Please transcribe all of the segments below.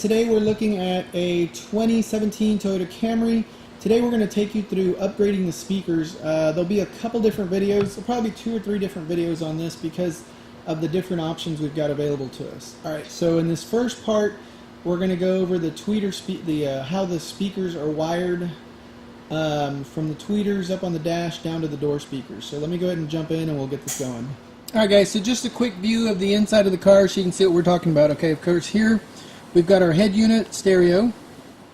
today we're looking at a 2017 Toyota Camry. Today we're going to take you through upgrading the speakers. There'll be a couple different videos, there'll probably be 2 or 3 different videos on this because of the different options we've got available to us. Alright, so in this first part we're going to go over the tweeter how the speakers are wired from the tweeters up on the dash down to the door speakers. So let me go ahead and jump in and we'll get this going. Alright guys, so just a quick view of the inside of the car so you can see what we're talking about. Okay, of course here we've got our head unit stereo.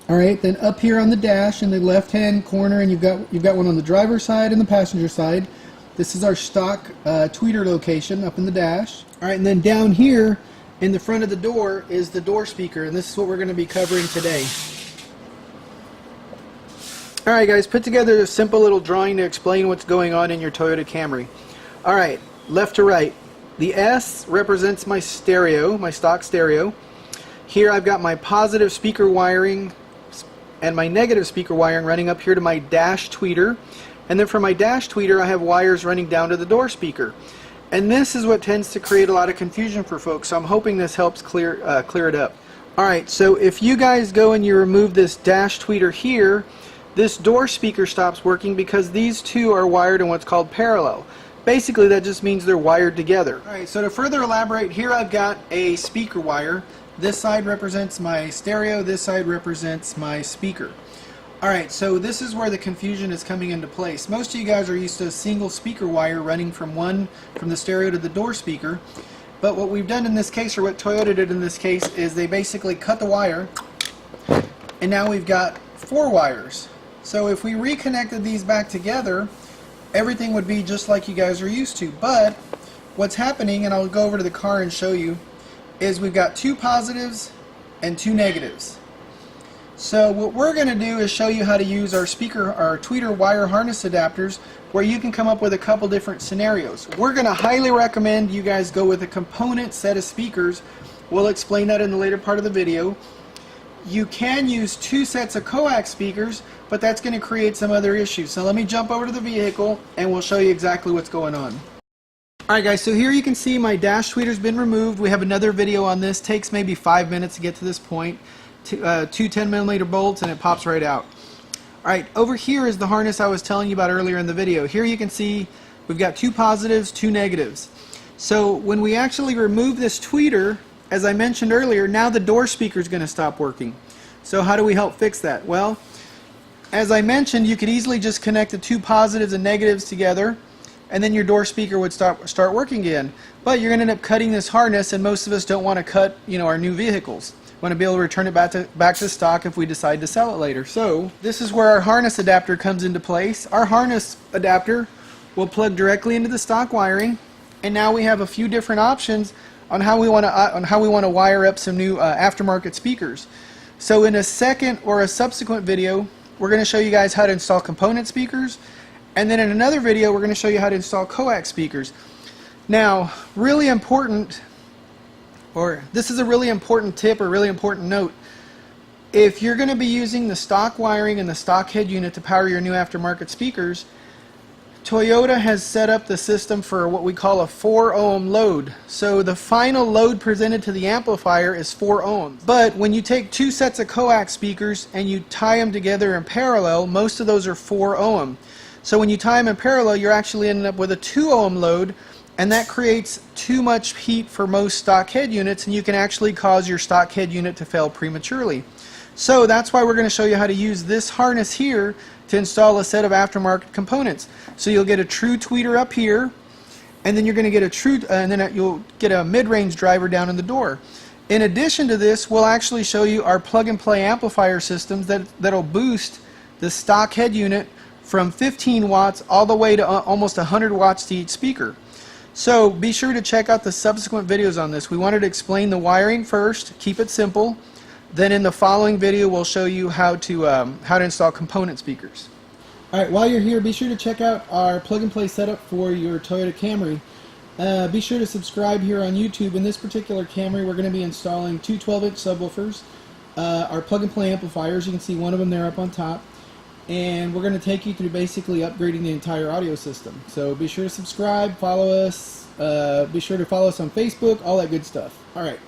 Alright, then up here on the dash in the left hand corner, and you've got one on the driver's side and the passenger side. This is our stock tweeter location up in the dash. Alright, and then down here in the front of the door is the door speaker, and this is what we're going to be covering today. Alright guys, put together a simple little drawing to explain what's going on in your Toyota Camry. Alright, left to right. The S represents my stereo, my stock stereo. Here I've got my positive speaker wiring and my negative speaker wiring running up here to my dash tweeter. And then from my dash tweeter I have wires running down to the door speaker. And this is what tends to create a lot of confusion for folks, so I'm hoping this helps clear it up. Alright, so if you guys go and you remove this dash tweeter here, this door speaker stops working because these two are wired in what's called parallel. Basically that just means they're wired together. Alright, so to further elaborate, here I've got a speaker wire. This side represents my stereo, this side represents my speaker. Alright, so this is where the confusion is coming into place. Most of you guys are used to a single speaker wire running from the stereo to the door speaker. But what we've done in this case, or what Toyota did in this case, is they basically cut the wire, and now we've got 4 wires. So if we reconnected these back together, everything would be just like you guys are used to. But what's happening, and I'll go over to the car and show you, is we've got 2 positives and 2 negatives. So what we're going to do is show you how to use our tweeter wire harness adapters, where you can come up with a couple different scenarios. We're going to highly recommend you guys go with a component set of speakers. We'll explain that in the later part of the video. You can use 2 sets of coax speakers, but that's going to create some other issues. So let me jump over to the vehicle and we'll show you exactly what's going on. Alright guys, so here you can see my dash tweeter's been removed. We have another video on this. Takes maybe 5 minutes to get to this point. 2 10mm bolts and it pops right out. Alright, over here is the harness I was telling you about earlier in the video. Here you can see we've got 2 positives, 2 negatives. So when we actually remove this tweeter, as I mentioned earlier, now the door speaker is going to stop working. So how do we help fix that? Well, as I mentioned, you could easily just connect the 2 positives and negatives together, and then your door speaker would start working again. But you're going to end up cutting this harness, and most of us don't want to cut, our new vehicles. We want to be able to return it back to stock if we decide to sell it later. So this is where our harness adapter comes into place. Our harness adapter will plug directly into the stock wiring, and now we have a few different options on how we want to wire up some new aftermarket speakers. So in a second or a subsequent video, we're going to show you guys how to install component speakers, and then in another video we're going to show you how to install coax speakers. Now, really important, or this is a really important tip or really important note. If you're going to be using the stock wiring and the stock head unit to power your new aftermarket speakers, Toyota has set up the system for what we call a 4 ohm load. So the final load presented to the amplifier is 4 ohms. But when you take 2 sets of coax speakers and you tie them together in parallel, most of those are 4 ohm. So when you tie them in parallel, you're actually ending up with a 2 ohm load, and that creates too much heat for most stock head units, and you can actually cause your stock head unit to fail prematurely. So that's why we're going to show you how to use this harness here to install a set of aftermarket components. So you'll get a true tweeter up here, and then you're going to get you'll get a mid-range driver down in the door. In addition to this, we'll actually show you our plug-and-play amplifier systems that'll boost the stock head unit from 15 watts all the way to almost 100 watts to each speaker. So be sure to check out the subsequent videos on this. We wanted to explain the wiring first, keep it simple. Then in the following video we'll show you how to install component speakers. Alright, while you're here, be sure to check out our plug-and-play setup for your Toyota Camry. Be sure to subscribe here on YouTube. In this particular Camry we're going to be installing 2 12-inch subwoofers, our plug-and-play amplifiers, you can see one of them there up on top, and we're going to take you through basically upgrading the entire audio system. So be sure to subscribe, follow us, be sure to follow us on Facebook, all that good stuff. Alright.